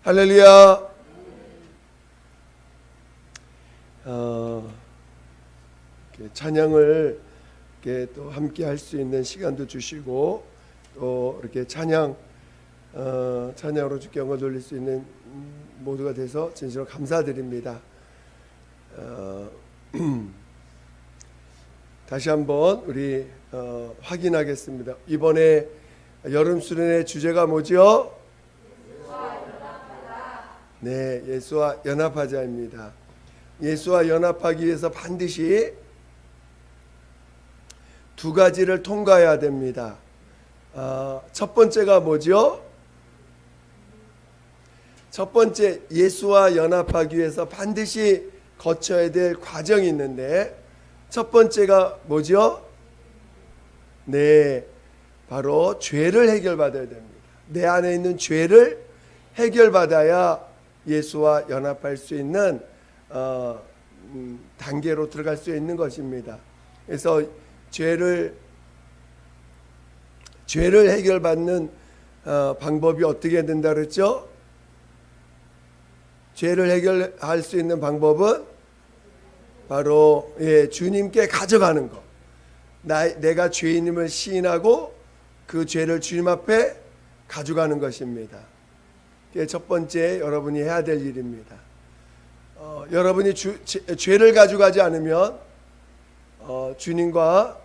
할렐루야. 찬양을 이렇게 또 함께 할 수 있는 시간도 주시고 또 이렇게 찬양으로 주께 영광 돌릴 수 있는 모두가 돼서 진심으로 감사드립니다. 다시 한번 우리 확인하겠습니다. 이번에 여름 수련회 주제가 뭐죠? 네, 예수와 연합하자입니다. 예수와 연합하기 위해서 반드시 두 가지를 통과해야 됩니다. 첫 번째가 뭐죠? 첫 번째, 예수와 연합하기 위해서 반드시 거쳐야 될 과정이 있는데 첫 번째가 뭐죠? 네, 바로 죄를 해결받아야 됩니다. 내 안에 있는 죄를 해결받아야 예수와 연합할 수 있는 단계로 들어갈 수 있는 것입니다. 그래서 죄를 해결받는 방법이 어떻게 된다 그랬죠? 죄를 해결할 수 있는 방법은 바로 주님께 가져가는 것. 내가 죄인임을 시인하고 그 죄를 주님 앞에 가져가는 것입니다. 그게 첫 번째 여러분이 해야 될 일입니다. 여러분이 죄를 가져가지 않으면 주님과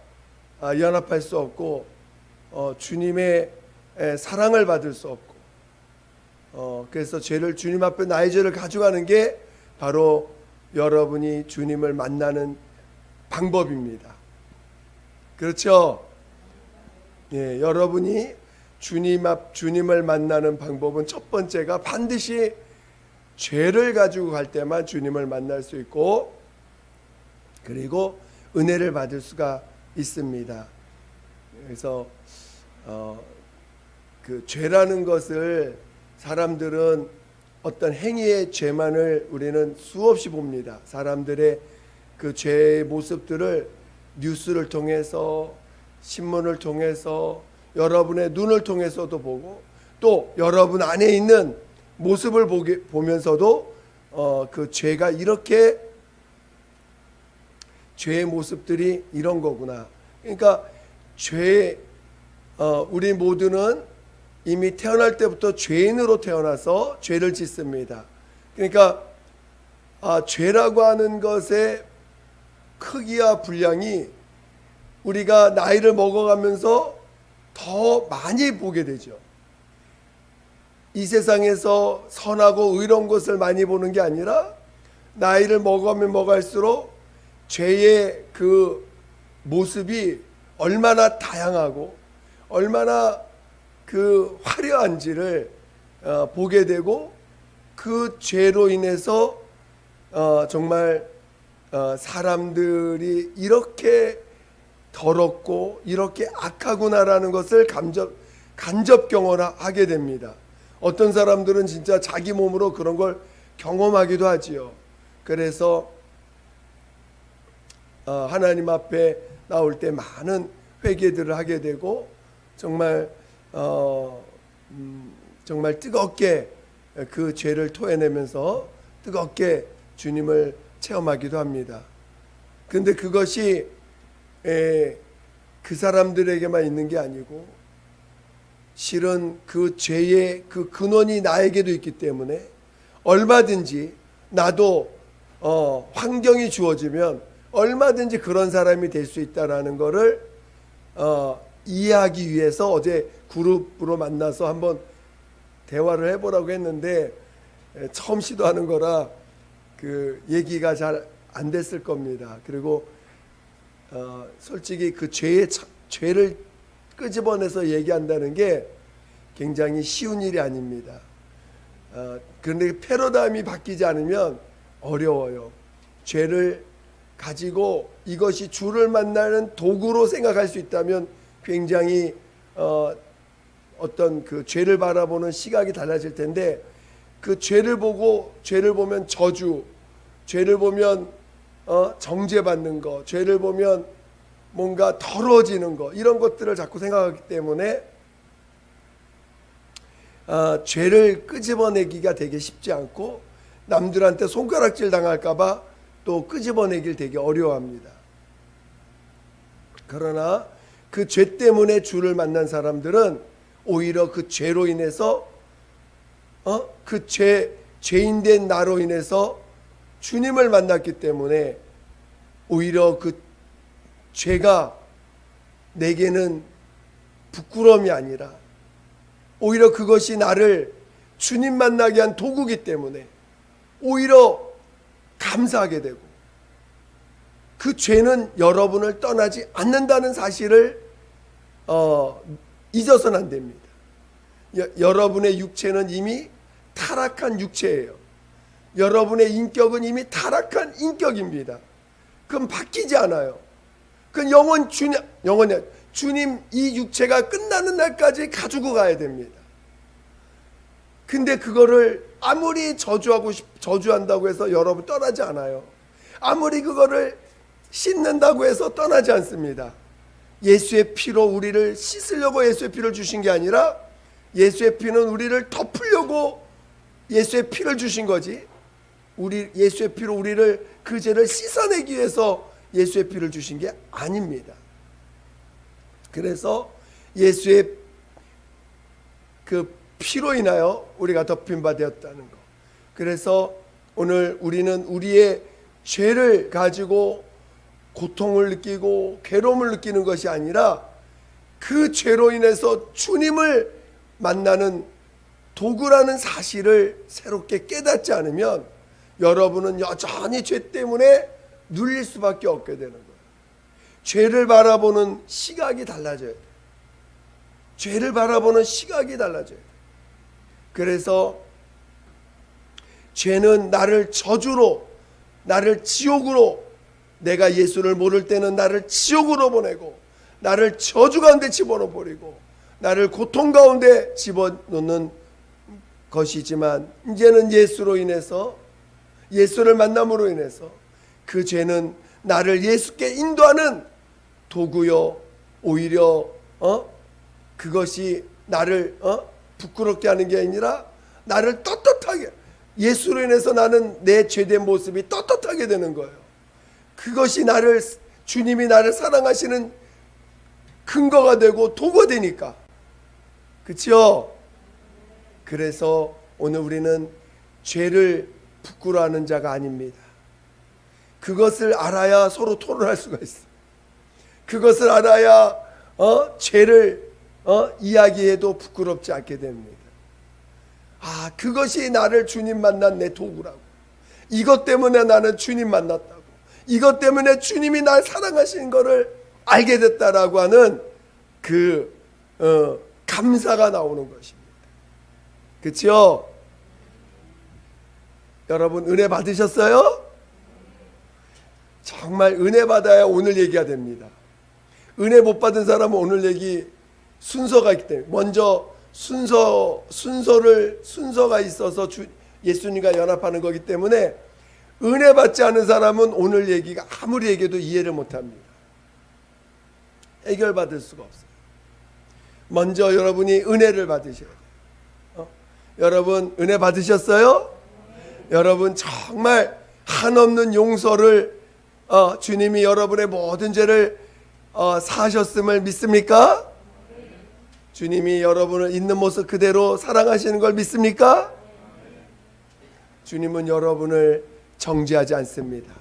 연합할 수 없고 주님의 사랑을 받을 수 없고 그래서 죄를 주님 앞에 나의 죄를 가져가는 게 바로 여러분이 주님을 만나는 방법입니다. 그렇죠? 예, 여러분이 주님을 만나는 방법은 첫 번째가 반드시 죄를 가지고 갈 때만 주님을 만날 수 있고 그리고 은혜를 받을 수가 있습니다. 그래서 그 죄라는 것을 사람들은 어떤 행위의 죄만을 우리는 수없이 봅니다. 사람들의 그 죄의 모습들을 뉴스를 통해서 신문을 통해서 여러분의 눈을 통해서도 보고 또 여러분 안에 있는 모습을 보면서도 그 죄가 이렇게 죄의 모습들이 이런 거구나. 그러니까 우리 모두는 이미 태어날 때부터 죄인으로 태어나서 죄를 짓습니다. 그러니까 죄라고 하는 것의 크기와 분량이 우리가 나이를 먹어가면서 더 많이 보게 되죠. 이 세상에서 선하고 의로운 것을 많이 보는 게 아니라 나이를 먹으면 먹을수록 죄의 그 모습이 얼마나 다양하고 얼마나 그 화려한지를 보게 되고 그 죄로 인해서 정말 사람들이 이렇게 더럽고 이렇게 악하구나라는 것을 간접 경험하게 됩니다. 어떤 사람들은 진짜 자기 몸으로 그런 걸 경험하기도 하지요. 그래서 하나님 앞에 나올 때 많은 회개들을 하게 되고 정말 뜨겁게 그 죄를 토해내면서 뜨겁게 주님을 체험하기도 합니다. 근데 그것이 그 사람들에게만 있는 게 아니고 실은 그 죄의 그 근원이 나에게도 있기 때문에 얼마든지 나도 환경이 주어지면 얼마든지 그런 사람이 될 수 있다라는 것을 이해하기 위해서 어제 그룹으로 만나서 한번 대화를 해보라고 했는데 처음 시도하는 거라 그 얘기가 잘 안 됐을 겁니다. 그리고 솔직히 그 죄를 끄집어내서 얘기한다는 게 굉장히 쉬운 일이 아닙니다. 그런데 패러다임이 바뀌지 않으면 어려워요. 죄를 가지고 이것이 주를 만나는 도구로 생각할 수 있다면 굉장히 어떤 그 죄를 바라보는 시각이 달라질 텐데 그 죄를 보면 저주, 죄를 보면 정죄받는 거, 죄를 보면 뭔가 더러워지는 거 이런 것들을 자꾸 생각하기 때문에 죄를 끄집어내기가 되게 쉽지 않고 남들한테 손가락질 당할까봐 또 끄집어내길 되게 어려워합니다. 그러나 그 죄 때문에 주를 만난 사람들은 오히려 그 죄로 인해서 그 죄인된 나로 인해서 주님을 만났기 때문에 오히려 그 죄가 내게는 부끄러움이 아니라 오히려 그것이 나를 주님 만나게 한 도구이기 때문에 오히려 감사하게 되고 그 죄는 여러분을 떠나지 않는다는 사실을 잊어서는 안 됩니다. 여러분의 육체는 이미 타락한 육체예요. 여러분의 인격은 이미 타락한 인격입니다. 그건 바뀌지 않아요. 그건 영원히 주님 이 육체가 끝나는 날까지 가지고 가야 됩니다. 근데 그거를 아무리 저주한다고 해서 여러분 떠나지 않아요. 아무리 그거를 씻는다고 해서 떠나지 않습니다. 예수의 피로 우리를 씻으려고 예수의 피를 주신 게 아니라 예수의 피는 우리를 덮으려고 예수의 피를 주신 거지. 예수의 피로 우리를 그 죄를 씻어내기 위해서 예수의 피를 주신 게 아닙니다. 그래서 예수의 그 피로 인하여 우리가 덮인 바 되었다는 것. 그래서 오늘 우리는 우리의 죄를 가지고 고통을 느끼고 괴로움을 느끼는 것이 아니라 그 죄로 인해서 주님을 만나는 도구라는 사실을 새롭게 깨닫지 않으면 여러분은 여전히 죄 때문에 눌릴 수밖에 없게 되는 거예요. 죄를 바라보는 시각이 달라져야 돼요. 죄를 바라보는 시각이 달라져요. 그래서 죄는 나를 저주로, 나를 지옥으로, 내가 예수를 모를 때는 나를 지옥으로 보내고 나를 저주 가운데 집어넣어 버리고 나를 고통 가운데 집어넣는 것이지만 이제는 예수로 인해서, 예수를 만남으로 인해서 그 죄는 나를 예수께 인도하는 도구요, 오히려 그것이 나를 부끄럽게 하는 게 아니라 나를 떳떳하게, 예수로 인해서 나는 내 죄된 모습이 떳떳하게 되는 거예요. 그것이 주님이 나를 사랑하시는 근거가 되고 도구가 되니까. 그렇죠? 그래서 오늘 우리는 죄를 부끄러워하는 자가 아닙니다. 그것을 알아야 서로 토론할 수가 있어요. 그것을 알아야 죄를 이야기해도 부끄럽지 않게 됩니다. 그것이 나를 주님 만난 내 도구라고. 이것 때문에 나는 주님 만났다고. 이것 때문에 주님이 날 사랑하시는 것을 알게 됐다라고 하는 그 감사가 나오는 것입니다. 그렇죠? 여러분 은혜 받으셨어요? 정말 은혜 받아야 오늘 얘기가 됩니다. 은혜 못 받은 사람은 오늘 얘기 순서가 있기 때문에 먼저 순서가 있어서 예수님과 연합하는 거기 때문에 은혜 받지 않은 사람은 오늘 얘기가 아무리 얘기해도 이해를 못합니다. 해결받을 수가 없어요. 먼저 여러분이 은혜를 받으셔야 돼요. 여러분 은혜 받으셨어요? 여러분 정말 한없는 용서를 주님이 여러분의 모든 죄를 사하셨음을 믿습니까? 주님이 여러분을 있는 모습 그대로 사랑하시는 걸 믿습니까? 주님은 여러분을 정죄하지 않습니다.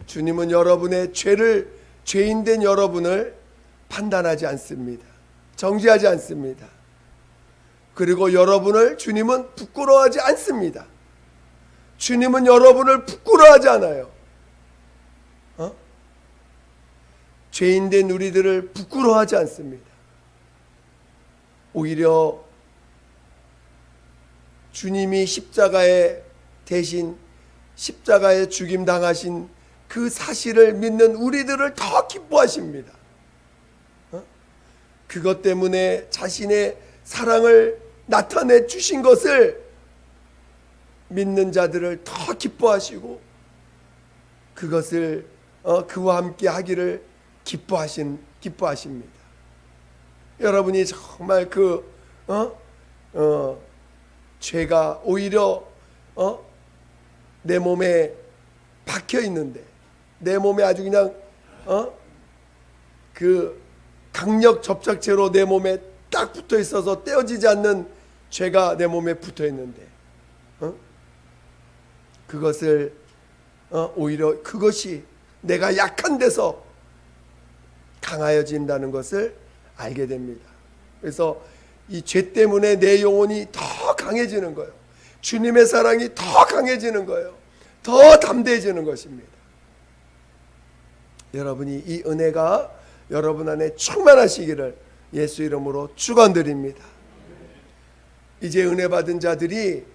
주님은 여러분의 죄인된 여러분을 판단하지 않습니다. 정죄하지 않습니다. 그리고 여러분을 주님은 부끄러워하지 않습니다. 주님은 여러분을 부끄러워하지 않아요. 죄인된 우리들을 부끄러워하지 않습니다. 오히려 주님이 십자가에 대신 십자가에 죽임 당하신 그 사실을 믿는 우리들을 더 기뻐하십니다. 그것 때문에 자신의 사랑을 나타내 주신 것을 믿는 자들을 더 기뻐하시고 그것을 그와 함께 하기를 기뻐하십니다. 여러분이 정말 죄가 오히려 내 몸에 박혀 있는데, 내 몸에 아주 그냥 그 강력 접착제로 내 몸에 딱 붙어 있어서 떼어지지 않는 죄가 내 몸에 붙어 있는데, 그것을 오히려 그것이 내가 약한 데서 강하여진다는 것을 알게 됩니다. 그래서 이 죄 때문에 내 영혼이 더 강해지는 거예요. 주님의 사랑이 더 강해지는 거예요. 더 담대해지는 것입니다. 여러분이 이 은혜가 여러분 안에 충만하시기를 예수 이름으로 축원드립니다. 이제 은혜 받은 자들이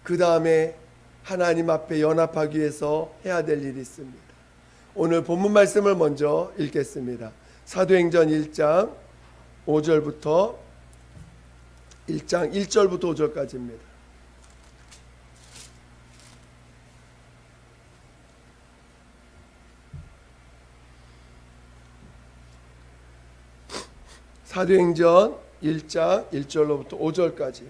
그 다음에 하나님 앞에 연합하기 위해서 해야 될 일이 있습니다. 오늘 본문 말씀을 먼저 읽겠습니다. 사도행전 1장 5절부터 1장 1절부터 5절까지입니다. 사도행전 1장 1절로부터 5절까지.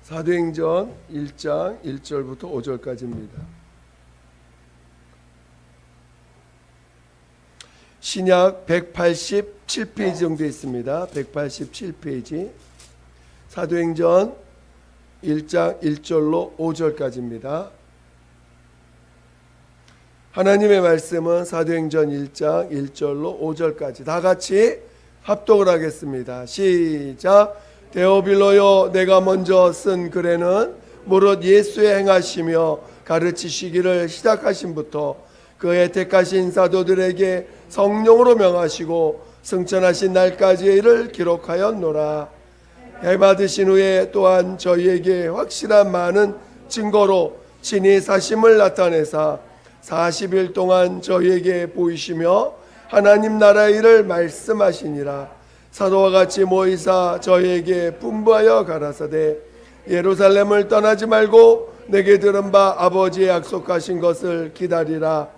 사도행전 1장 1절부터 5절까지입니다. 신약 187페이지 정도 있습니다. 187페이지. 사도행전 1장 1절로 5절까지입니다. 하나님의 말씀은 사도행전 1장 1절로 5절까지 다 같이 합독을 하겠습니다. 시작. 데오빌로여, 내가 먼저 쓴 글에는 무릇 예수의 행하시며 가르치시기를 시작하신부터 그의 택하신 사도들에게 성령으로 명하시고 승천하신 날까지의 일을 기록하였노라. 해받으신 후에 또한 저희에게 확실한 많은 증거로 친히 사심을 나타내사 40일 동안 저희에게 보이시며 하나님 나라의 일을 말씀하시니라. 사도와 같이 모이사 저희에게 분부하여 가라사대 예루살렘을 떠나지 말고 내게 들은 바 아버지의 약속하신 것을 기다리라.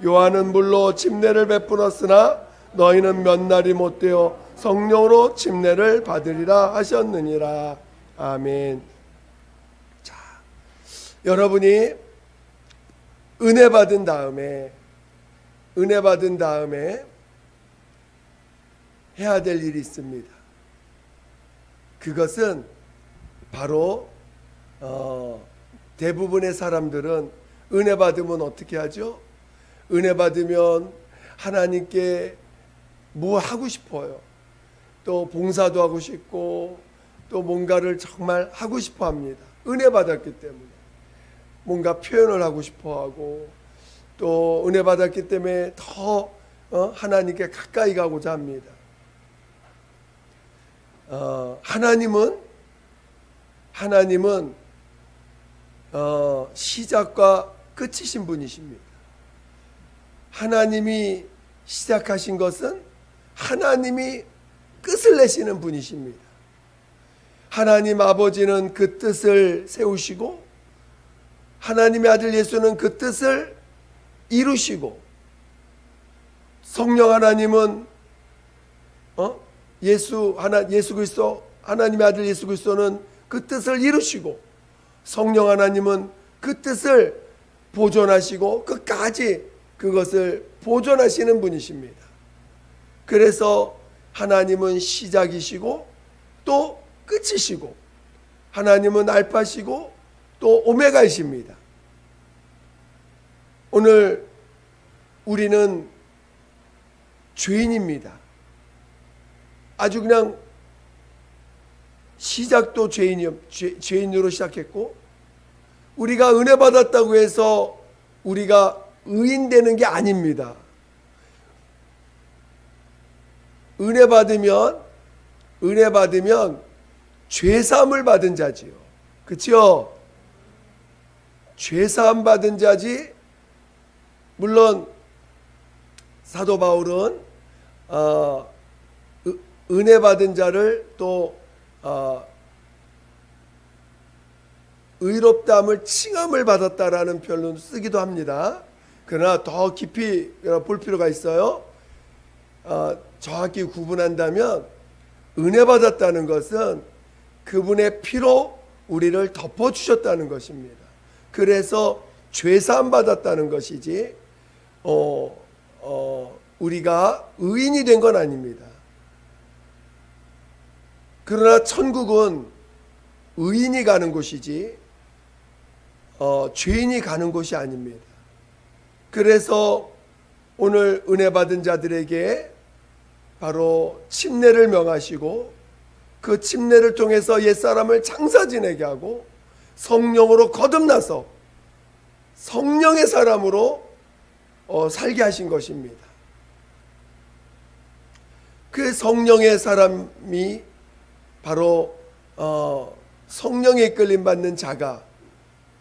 요한은 물로 침례를 베풀었으나 너희는 몇 날이 못되어 성령으로 침례를 받으리라 하셨느니라. 아멘. 자, 여러분이 은혜 받은 다음에 해야 될 일이 있습니다. 그것은 바로 대부분의 사람들은 은혜 받으면 어떻게 하죠? 은혜 받으면 하나님께 뭐 하고 싶어요. 또 봉사도 하고 싶고 또 뭔가를 정말 하고 싶어 합니다. 은혜 받았기 때문에 뭔가 표현을 하고 싶어 하고 또 은혜 받았기 때문에 더 하나님께 가까이 가고자 합니다. 하나님은 시작과 끝이신 분이십니다. 하나님이 시작하신 것은 하나님이 끝을 내시는 분이십니다. 하나님 아버지는 그 뜻을 세우시고 하나님의 아들 예수는 그 뜻을 이루시고 성령 하나님은 예수 그리스도 하나님의 아들 예수 그리스도는 그 뜻을 이루시고 성령 하나님은 그 뜻을 보존하시고 끝까지 그것을 보존하시는 분이십니다. 그래서 하나님은 시작이시고 또 끝이시고 하나님은 알파시고 또 오메가이십니다. 오늘 우리는 죄인입니다. 아주 그냥 시작도 죄인으로 시작했고 우리가 은혜 받았다고 해서 우리가 의인 되는 게 아닙니다. 은혜 받으면 죄사함을 받은 자지요. 그렇죠? 죄사함 받은 자지. 물론 사도 바울은 은혜 받은 자를 또 의롭다함을 칭함을 받았다라는 표현을 쓰기도 합니다. 그러나 더 깊이 볼 필요가 있어요. 정확히 구분한다면 은혜 받았다는 것은 그분의 피로 우리를 덮어주셨다는 것입니다. 그래서 죄사함 받았다는 것이지 우리가 의인이 된 건 아닙니다. 그러나 천국은 의인이 가는 곳이지 죄인이 가는 곳이 아닙니다. 그래서 오늘 은혜 받은 자들에게 바로 침례를 명하시고 그 침례를 통해서 옛사람을 장사 지내게 하고 성령으로 거듭나서 성령의 사람으로 살게 하신 것입니다. 그 성령의 사람이 바로 성령에 이끌림 받는 자가,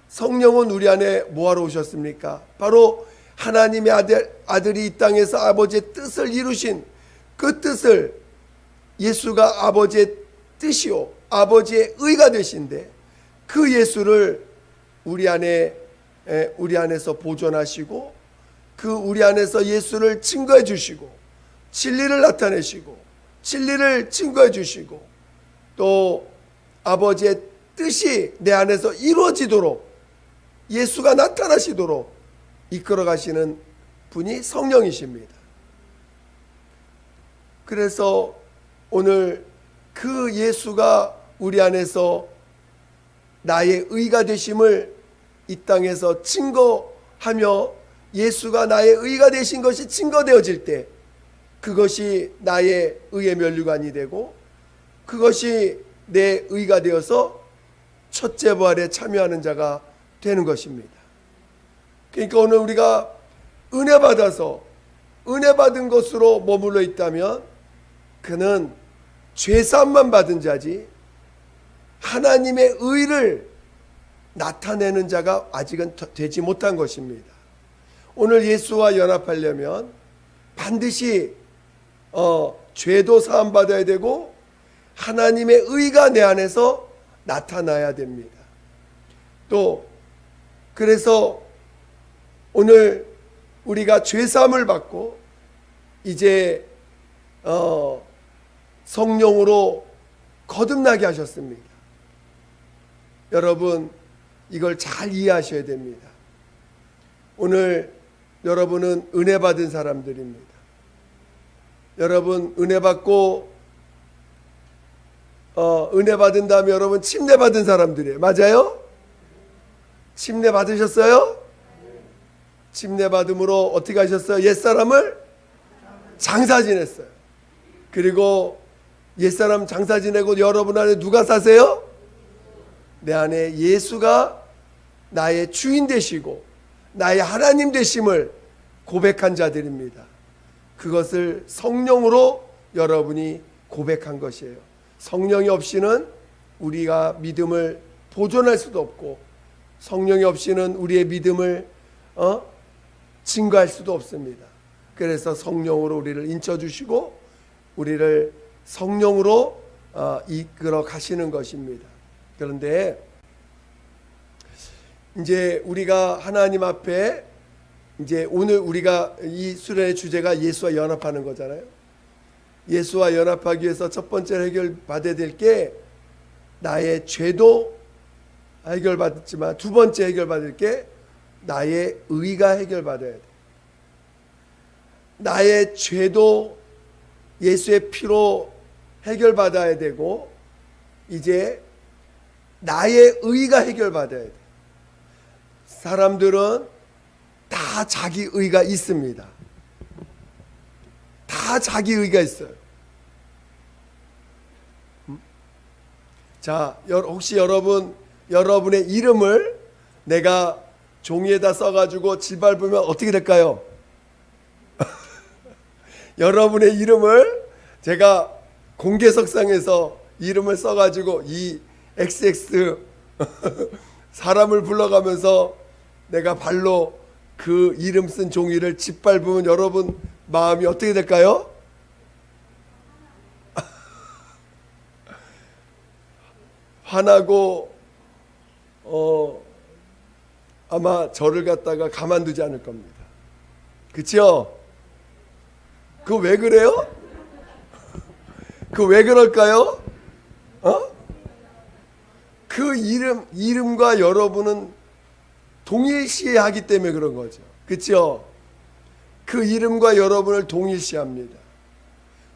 성령은 우리 안에 뭐하러 오셨습니까? 바로 하나님의 아들이 이 땅에서 아버지의 뜻을 이루신 그 뜻을, 예수가 아버지의 뜻이요 아버지의 의가 되신데 그 예수를 우리 안에서 보존하시고 그 우리 안에서 예수를 증거해 주시고 진리를 나타내시고 진리를 증거해 주시고 또 아버지의 뜻이 내 안에서 이루어지도록 예수가 나타나시도록 이끌어 가시는 분이 성령이십니다. 그래서 오늘 그 예수가 우리 안에서 나의 의가 되심을 이 땅에서 증거하며 예수가 나의 의가 되신 것이 증거되어질 때 그것이 나의 의의 면류관이 되고 그것이 내 의가 되어서 첫째 부활에 참여하는 자가 되는 것입니다. 그러니까 오늘 우리가 은혜 받아서 은혜 받은 것으로 머물러 있다면 그는 죄사함만 받은 자지 하나님의 의를 나타내는 자가 아직은 되지 못한 것입니다. 오늘 예수와 연합하려면 반드시 죄도 사함 받아야 되고 하나님의 의가 내 안에서 나타나야 됩니다. 또 그래서 오늘 우리가 죄사함을 받고 이제 성령으로 거듭나게 하셨습니다. 여러분 이걸 잘 이해하셔야 됩니다. 오늘 여러분은 은혜 받은 사람들입니다. 여러분 은혜 받고 은혜 받은 다음에 여러분 침례 받은 사람들이에요. 맞아요? 침례 받으셨어요? 침례 받음으로 어떻게 하셨어요? 옛사람을 장사 지냈어요. 그리고 옛사람 장사 지내고 여러분 안에 누가 사세요? 내 안에 예수가 나의 주인 되시고 나의 하나님 되심을 고백한 자들입니다. 그것을 성령으로 여러분이 고백한 것이에요. 성령이 없이는 우리가 믿음을 보존할 수도 없고 성령이 없이는 우리의 믿음을 증거할 수도 없습니다. 그래서 성령으로 우리를 인쳐주시고 우리를 성령으로 이끌어 가시는 것입니다. 그런데 이제 우리가 하나님 앞에 이제 오늘 우리가 이 수련의 주제가 예수와 연합하는 거잖아요. 예수와 연합하기 위해서 첫 번째 해결받아야 될 게 나의 죄도 해결받았지만 두 번째 해결받을 게 나의 의가 해결받아야 돼. 나의 죄도 예수의 피로 해결받아야 되고 이제 나의 의가 해결받아야 돼. 사람들은 다 자기 의가 있습니다. 다 자기 의가 있어요. 자, 혹시 여러분의 이름을 내가 종이에다 써가지고 짓밟으면 어떻게 될까요? 여러분의 이름을 제가 공개석상에서 이름을 써가지고 이 XX 사람을 불러가면서 내가 발로 그 이름 쓴 종이를 짓밟으면 여러분 마음이 어떻게 될까요? 화나고 아마 저를 갖다가 가만두지 않을 겁니다. 그렇죠? 그거 왜 그래요? 그 왜 그럴까요? 그 이름과 여러분은 동일시하기 때문에 그런 거죠. 그렇죠? 그 이름과 여러분을 동일시합니다.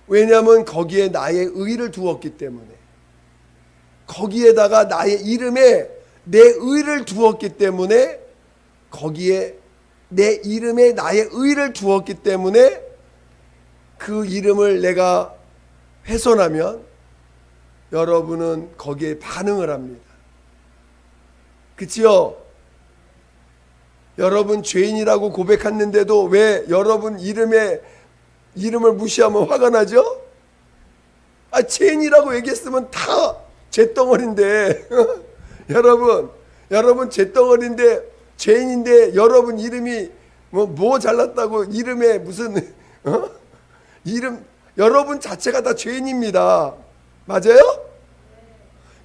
왜냐하면 거기에 나의 의를 두었기 때문에, 거기에다가 나의 이름에 내 의를 두었기 때문에, 거기에 내 이름에 나의 의를 두었기 때문에 그 이름을 내가 훼손하면 여러분은 거기에 반응을 합니다. 그치요? 여러분 죄인이라고 고백했는데도 왜 여러분 이름을 무시하면 화가 나죠? 죄인이라고 얘기했으면 다 죄덩어리인데 여러분 죄덩어리인데 죄인인데 여러분 이름이 뭐 잘났다고 이름에 무슨 이름 여러분 자체가 다 죄인입니다. 맞아요?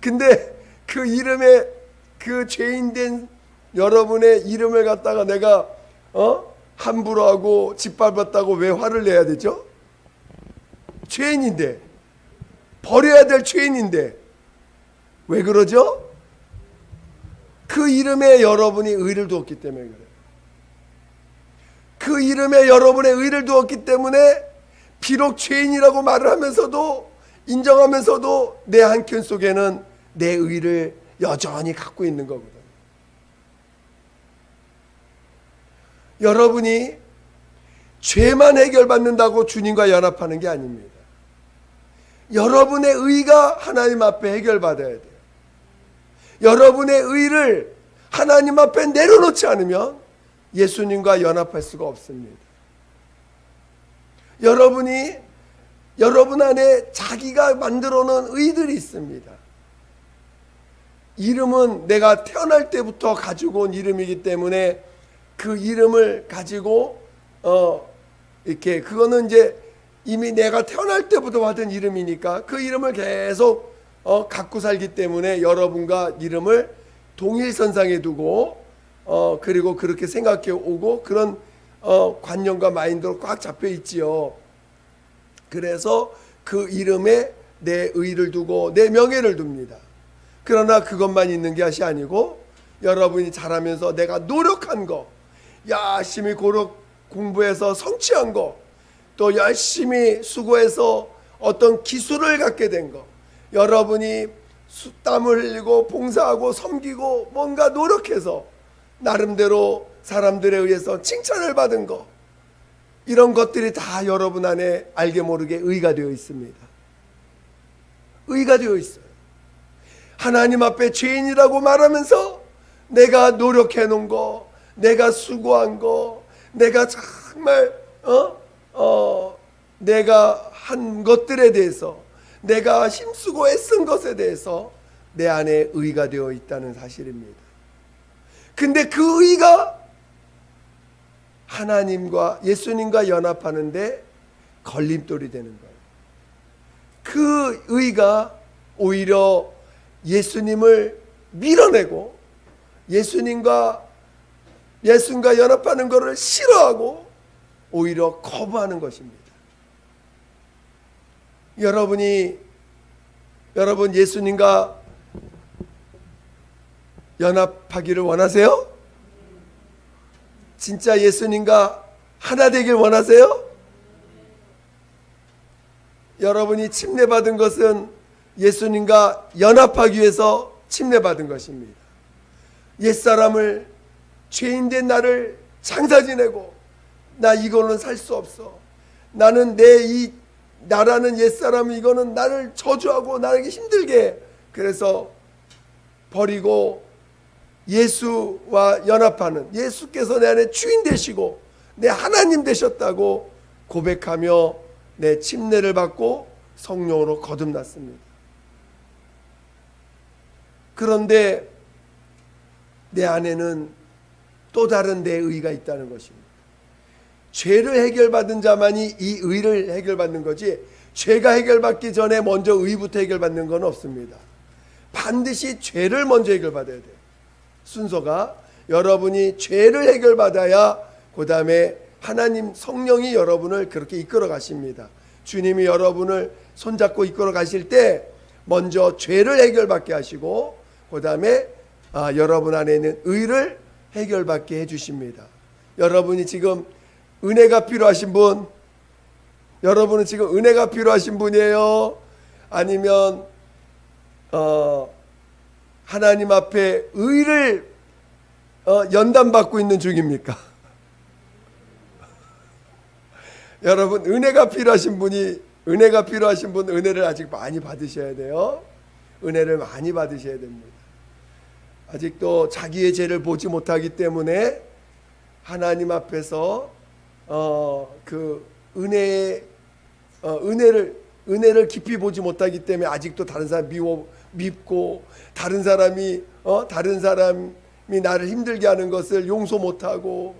근데 그 이름에 그 죄인된 여러분의 이름을 갖다가 내가 함부로 하고 짓밟았다고 왜 화를 내야 되죠? 죄인인데, 버려야 될 죄인인데 왜 그러죠? 그 이름에 여러분이 의를 두었기 때문에 그래요. 그 이름에 여러분의 의를 두었기 때문에 비록 죄인이라고 말을 하면서도 인정하면서도 내 한켠 속에는 내 의를 여전히 갖고 있는 거거든요. 여러분이 죄만 해결받는다고 주님과 연합하는 게 아닙니다. 여러분의 의가 하나님 앞에 해결받아야 돼요. 여러분의 의를 하나님 앞에 내려놓지 않으면 예수님과 연합할 수가 없습니다. 여러분 안에 자기가 만들어 놓은 의들이 있습니다. 이름은 내가 태어날 때부터 가지고 온 이름이기 때문에 그 이름을 가지고 이렇게 그거는 이제 이미 내가 태어날 때부터 받은 이름이니까 그 이름을 계속 갖고 살기 때문에 여러분과 이름을 동일선상에 두고 그리고 그렇게 생각해 오고 그런 관념과 마인드로 꽉 잡혀 있지요. 그래서 그 이름에 내 의를 두고 내 명예를 둡니다. 그러나 그것만 있는 것이 아니고 여러분이 자라면서 내가 노력한 거, 열심히 공부해서 성취한 거, 또 열심히 수고해서 어떤 기술을 갖게 된 거, 여러분이 땀을 흘리고 봉사하고 섬기고 뭔가 노력해서 나름대로 사람들에 의해서 칭찬을 받은 거, 이런 것들이 다 여러분 안에 알게 모르게 의가 되어 있습니다. 의가 되어 있어요. 하나님 앞에 죄인이라고 말하면서 내가 노력해 놓은 거, 내가 수고한 거, 내가 정말 내가 한 것들에 대해서, 내가 힘쓰고 애쓴 것에 대해서 내 안에 의가 되어 있다는 사실입니다. 근데 그 의가 하나님과 예수님과 연합하는데 걸림돌이 되는 거예요. 그 의가 오히려 예수님을 밀어내고 예수님과 연합하는 것을 싫어하고 오히려 거부하는 것입니다. 여러분 예수님과 연합하기를 원하세요? 진짜 예수님과 하나 되길 원하세요? 여러분이 침례받은 것은 예수님과 연합하기 위해서 침례받은 것입니다. 옛사람을, 죄인된 나를 장사 지내고 나 이거는 살 수 없어, 나는 나라는 옛사람이 이거는 나를 저주하고 나에게 힘들게 해, 그래서 버리고 예수와 연합하는, 예수께서 내 안에 주인 되시고 내 하나님 되셨다고 고백하며 내 침례를 받고 성령으로 거듭났습니다. 그런데 내 안에는 또 다른 내 의가 있다는 것입니다. 죄를 해결받은 자만이 이 의를 해결받는 거지, 죄가 해결받기 전에 먼저 의부터 해결받는 건 없습니다. 반드시 죄를 먼저 해결받아야 돼요. 순서가 여러분이 죄를 해결받아야 그 다음에 하나님 성령이 여러분을 그렇게 이끌어 가십니다. 주님이 여러분을 손잡고 이끌어 가실 때 먼저 죄를 해결받게 하시고 그 다음에 여러분 안에 있는 의를 해결받게 해주십니다. 여러분이 지금 은혜가 필요하신 분, 여러분은 지금 은혜가 필요하신 분이에요? 아니면 하나님 앞에 의를 연단받고 있는 중입니까? 여러분 은혜가 필요하신 분 은혜를 아직 많이 받으셔야 돼요. 은혜를 많이 받으셔야 됩니다. 아직도 자기의 죄를 보지 못하기 때문에 하나님 앞에서 그 은혜를 깊이 보지 못하기 때문에 아직도 다른 사람 밉고 다른 사람이 나를 힘들게 하는 것을 용서 못하고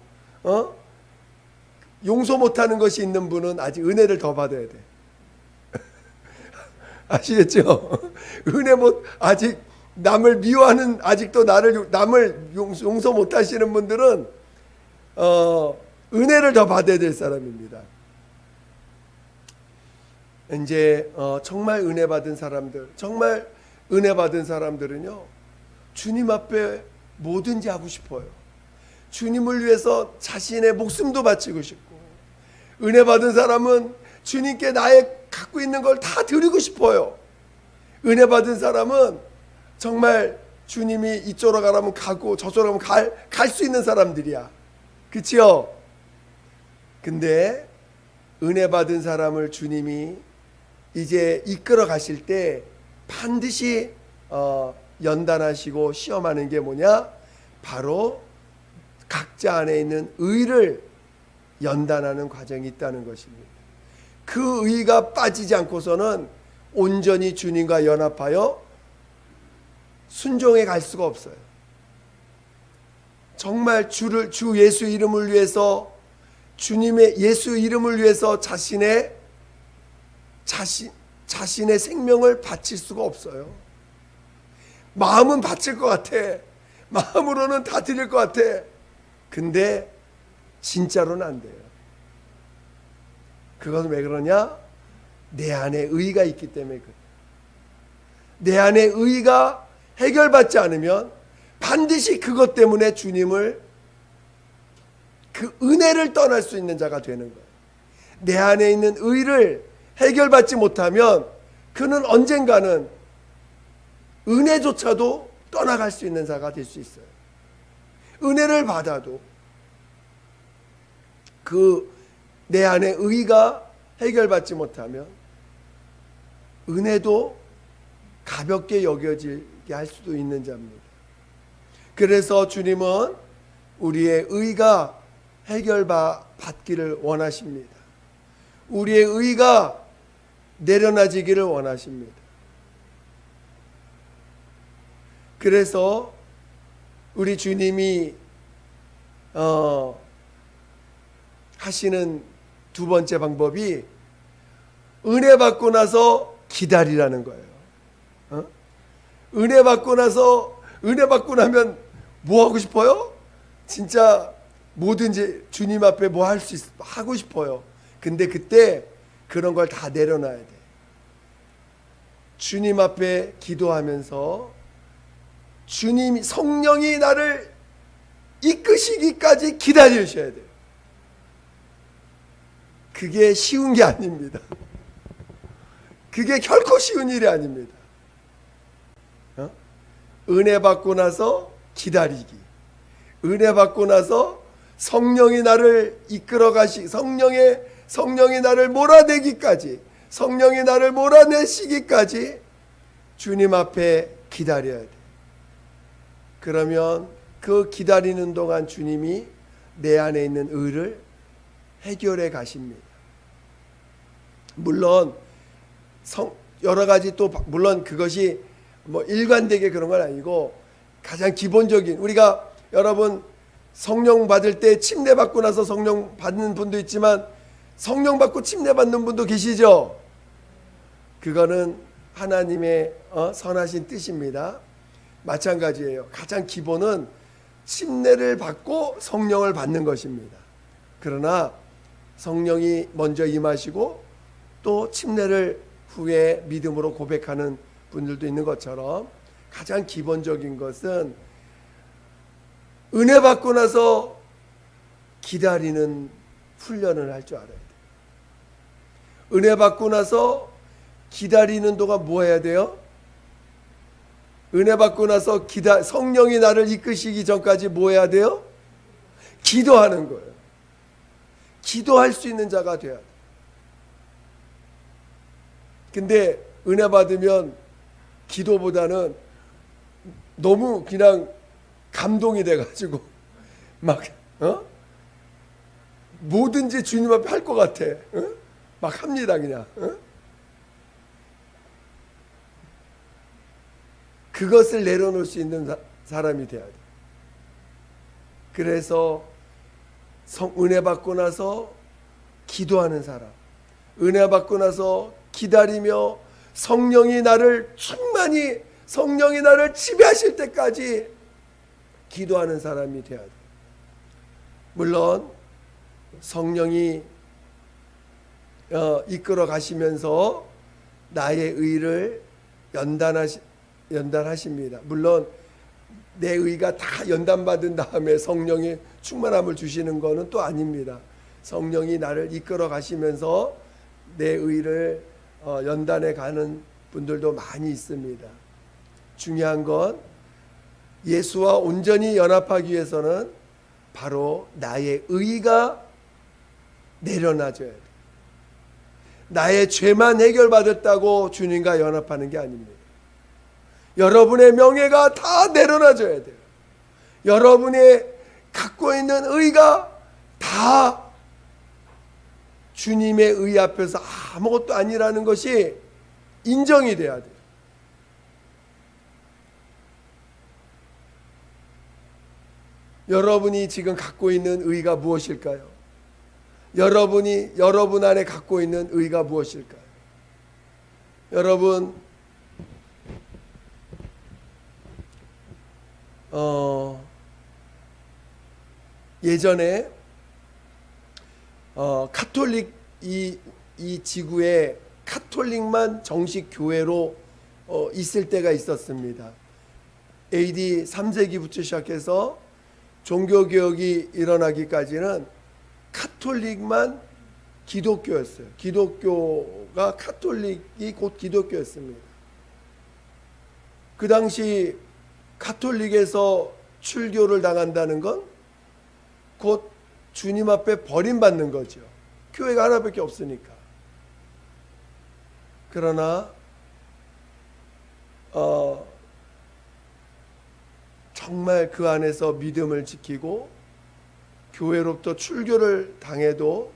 용서 못하는 것이 있는 분은 아직 은혜를 더 받아야 돼. 아시겠죠? 아직 남을 미워하는 아직도 남을 용서 못하시는 분들은 은혜를 더 받아야 될 사람입니다. 이제 정말 은혜 받은 사람들은요 주님 앞에 뭐든지 하고 싶어요. 주님을 위해서 자신의 목숨도 바치고 싶고, 은혜 받은 사람은 주님께 나의 갖고 있는 걸 다 드리고 싶어요. 은혜 받은 사람은 정말 주님이 이쪽으로 가라면 가고 저쪽으로 가면 갈 수 있는 사람들이야. 그치요? 근데 은혜 받은 사람을 주님이 이제 이끌어 가실 때 반드시 연단하시고 시험하는 게 뭐냐? 바로 각자 안에 있는 의를 연단하는 과정이 있다는 것입니다. 그 의가 빠지지 않고서는 온전히 주님과 연합하여 순종해 갈 수가 없어요. 정말 주 예수 이름을 위해서, 주님의 예수 이름을 위해서 자신의 생명을 바칠 수가 없어요. 마음은 바칠 것 같아. 마음으로는 다 드릴 것 같아. 근데 진짜로는 안 돼요. 그것은 왜 그러냐? 내 안에 의가 있기 때문에 그래요. 내 안에 의가 해결받지 않으면 반드시 그것 때문에 주님을, 그 은혜를 떠날 수 있는 자가 되는 거예요. 내 안에 있는 의를 해결받지 못하면 그는 언젠가는 은혜조차도 떠나갈 수 있는 자가 될 수 있어요. 은혜를 받아도 내 안에 의가 해결받지 못하면 은혜도 가볍게 여겨지게 할 수도 있는 자입니다. 그래서 주님은 우리의 의가 해결받기를 원하십니다. 우리의 의가 내려놔지기를 원하십니다. 그래서 우리 주님이 하시는 두 번째 방법이 은혜 받고 나서 기다리라는 거예요. 은혜 받고 나면 뭐 하고 싶어요? 진짜 뭐든지 주님 앞에 뭐 하고 싶어요. 근데 그때 그런 걸 다 내려놔야 돼. 주님 앞에 기도하면서 성령이 나를 이끄시기까지 기다리셔야 돼요. 그게 쉬운 게 아닙니다. 그게 결코 쉬운 일이 아닙니다. 은혜 받고 나서 기다리기. 은혜 받고 나서 성령이 나를 이끌어 성령이 나를 몰아내기까지, 성령이 나를 몰아내시기까지 주님 앞에 기다려야 돼. 그러면 그 기다리는 동안 주님이 내 안에 있는 의를 해결해 가십니다. 물론 여러 가지 또 물론 그것이 뭐 일관되게 그런 건 아니고 가장 기본적인, 우리가 여러분 성령 받을 때 침례 받고 나서 성령 받는 분도 있지만 성령 받고 침례 받는 분도 계시죠. 그거는 하나님의 선하신 뜻입니다. 마찬가지예요. 가장 기본은 침례를 받고 성령을 받는 것입니다. 그러나 성령이 먼저 임하시고 또 침례를 후에 믿음으로 고백하는 분들도 있는 것처럼 가장 기본적인 것은 은혜 받고 나서 기다리는 훈련을 할 줄 알아야 돼요. 은혜 받고 나서 기다리는 동안 뭐 해야 돼요? 은혜 받고 나서 성령이 나를 이끄시기 전까지 뭐 해야 돼요? 기도하는 거예요. 기도할 수 있는 자가 돼야 돼요. 근데 은혜 받으면 기도보다는 너무 그냥 감동이 돼가지고 막 뭐든지 주님 앞에 할 것 같아. 막 합니다 그냥. 그것을 내려놓을 수 있는 사람이 돼야 돼. 그래서 은혜 받고 나서 기도하는 사람, 은혜 받고 나서 기다리며 성령이 나를 충만히, 성령이 나를 지배하실 때까지 기도하는 사람이 돼야 돼. 물론 성령이 이끌어 가시면서 나의 의를 연단하십니다. 물론 내 의가 다 연단받은 다음에 성령이 충만함을 주시는 것은 또 아닙니다. 성령이 나를 이끌어 가시면서 내 의를 연단해 가는 분들도 많이 있습니다. 중요한 건 예수와 온전히 연합하기 위해서는 바로 나의 의가 내려놔져야 돼. 나의 죄만 해결받았다고 주님과 연합하는 게 아닙니다. 여러분의 명예가 다 내려놔져야 돼요. 여러분이 갖고 있는 의가 다 주님의 의 앞에서 아무것도 아니라는 것이 인정이 돼야 돼요. 여러분이 지금 갖고 있는 의가 무엇일까요? 여러분 안에 갖고 있는 의가 무엇일까요? 여러분, 예전에 카톨릭 이 지구에 카톨릭만 정식 교회로 있을 때가 있었습니다. AD 3세기부터 시작해서 종교개혁이 일어나기까지는 카톨릭만 기독교였어요. 기독교가 카톨릭이 곧 기독교였습니다. 그 당시 카톨릭에서 출교를 당한다는 건 곧 주님 앞에 버림받는 거죠. 교회가 하나밖에 없으니까. 그러나 정말 그 안에서 믿음을 지키고 교회로부터 출교를 당해도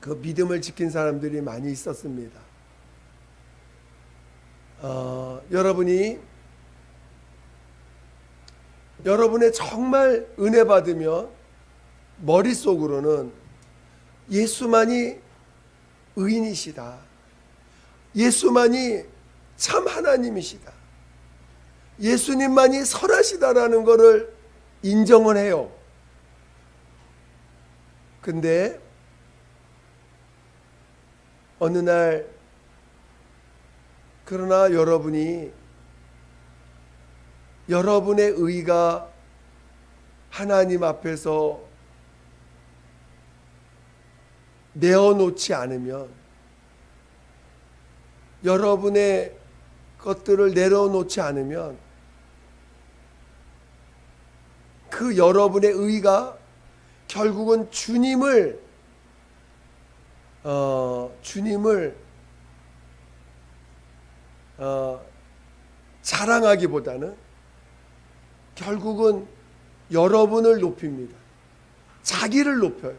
그 믿음을 지킨 사람들이 많이 있었습니다. 여러분의 정말 은혜 받으면 머릿속으로는 예수만이 의인이시다. 예수만이 참 하나님이시다. 예수님만이 선하시다라는 것을 인정을 해요. 근데 어느 날 그러나 여러분의 의가 하나님 앞에서 내어놓지 않으면, 여러분의 것들을 내려놓지 않으면 그 여러분의 의가 결국은 주님을 자랑하기보다는 결국은 여러분을 높입니다. 자기를 높여요.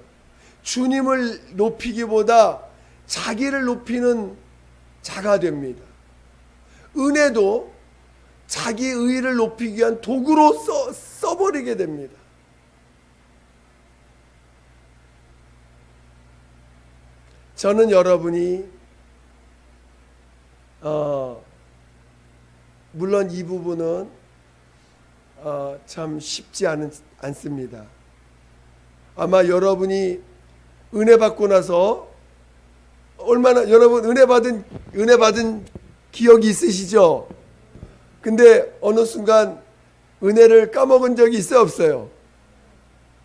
주님을 높이기보다 자기를 높이는 자가 됩니다. 은혜도 자기 의를 높이기 위한 도구로 써버리게 됩니다. 저는 여러분이 물론 이 부분은 참 쉽지 않습니다. 아마 여러분이 은혜 받고 나서 얼마나 여러분 은혜 받은 기억이 있으시죠? 근데 어느 순간 은혜를 까먹은 적이 있어요, 없어요?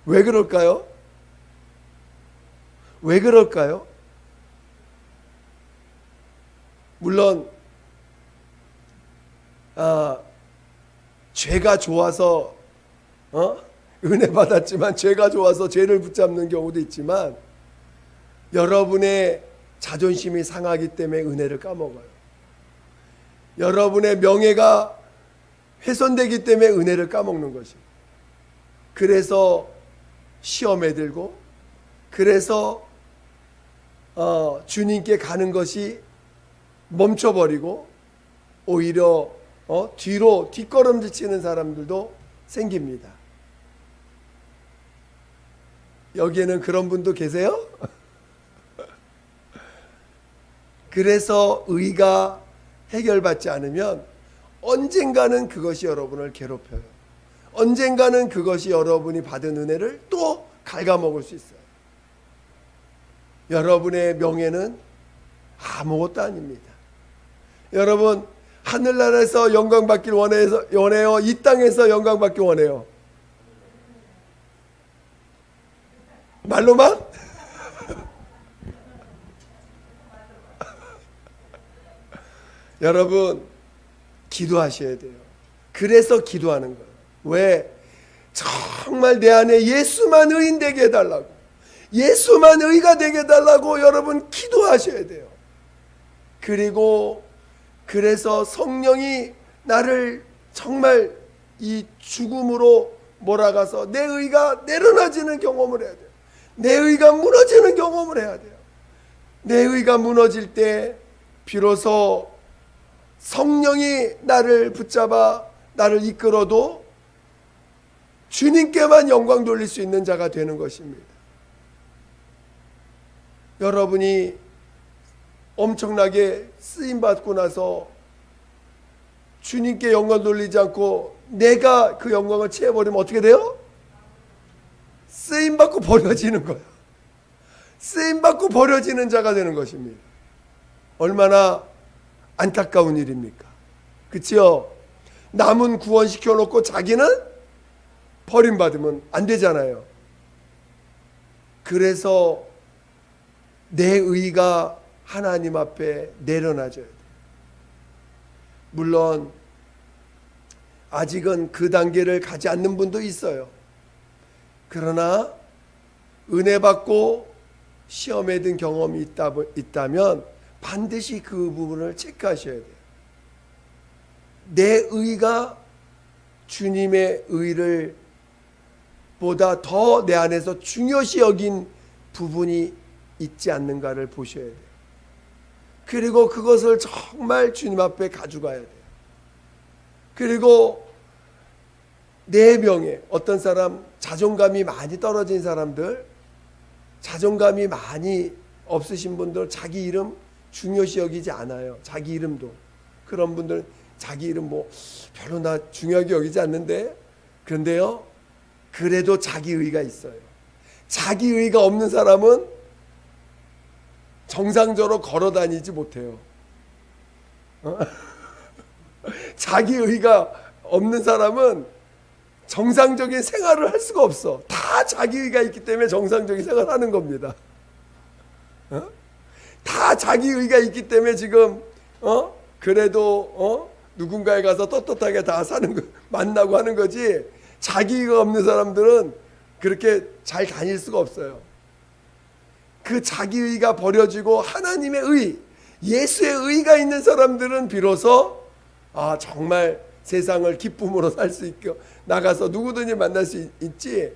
왜 그럴까요? 왜 그럴까요? 물론 죄가 좋아서 은혜 받았지만 죄가 좋아서 죄를 붙잡는 경우도 있지만 여러분의 자존심이 상하기 때문에 은혜를 까먹어요. 여러분의 명예가 훼손되기 때문에 은혜를 까먹는 것입니다. 그래서 시험에 들고 그래서 주님께 가는 것이 멈춰버리고 오히려 뒤로 뒷걸음질 치는 사람들도 생깁니다. 여기에는 그런 분도 계세요? 그래서 의가 해결받지 않으면 언젠가는 그것이 여러분을 괴롭혀요. 언젠가는 그것이 여러분이 받은 은혜를 또 갉아먹을 수 있어요. 여러분의 명예는 아무것도 아닙니다. 여러분 하늘나라에서 영광 받길 원해요? 이 땅에서 영광 받길 원해요? 말로만? 여러분 기도하셔야 돼요. 그래서 기도하는 거예요. 왜? 정말 내 안에 예수만 의인 되게 해달라고, 예수만 의가 되게 해달라고 여러분 기도하셔야 돼요. 그리고 그래서 성령이 나를 정말 이 죽음으로 몰아가서 내 의가 내려놔지는 경험을 해야 돼요. 내 의가 무너지는 경험을 해야 돼요. 내 의가 무너질 때 비로소 성령이 나를 붙잡아 나를 이끌어도 주님께만 영광 돌릴 수 있는 자가 되는 것입니다. 여러분이 엄청나게 쓰임받고 나서 주님께 영광 돌리지 않고 내가 그 영광을 취해버리면 어떻게 돼요? 쓰임받고 버려지는 거예요. 쓰임받고 버려지는 자가 되는 것입니다. 얼마나 안타까운 일입니까? 그치요? 남은 구원시켜 놓고 자기는 버림받으면 안 되잖아요. 그래서 내 의가 하나님 앞에 내려놔져야 돼요. 물론 아직은 그 단계를 가지 않는 분도 있어요. 그러나 은혜 받고 시험에 든 경험이 있다면 반드시 그 부분을 체크하셔야 돼요. 내 의가 주님의 의를 보다 더 내 안에서 중요시 여긴 부분이 있지 않는가를 보셔야 돼요. 그리고 그것을 정말 주님 앞에 가져가야 돼요. 그리고 내 명예, 어떤 사람 자존감이 많이 떨어진 사람들, 자존감이 많이 없으신 분들 자기 이름 중요시 여기지 않아요. 자기 이름도. 그런 분들 자기 이름 뭐 별로 나 중요하게 여기지 않는데, 그런데요 그래도 자기 의가 있어요. 자기 의가 없는 사람은 정상적으로 걸어 다니지 못해요. 자기 의가 없는 사람은 정상적인 생활을 할 수가 없어. 다 자기 의가 있기 때문에 정상적인 생활을 하는 겁니다. 다 자기 의가 있기 때문에 지금 그래도 누군가에 가서 떳떳하게 다 사는 거, 만나고 하는 거지. 자기 의가 없는 사람들은 그렇게 잘 다닐 수가 없어요. 그 자기 의가 버려지고 하나님의 의, 예수의 의가 있는 사람들은 비로소 정말 세상을 기쁨으로 살 수 있고 나가서 누구든지 만날 수 있지,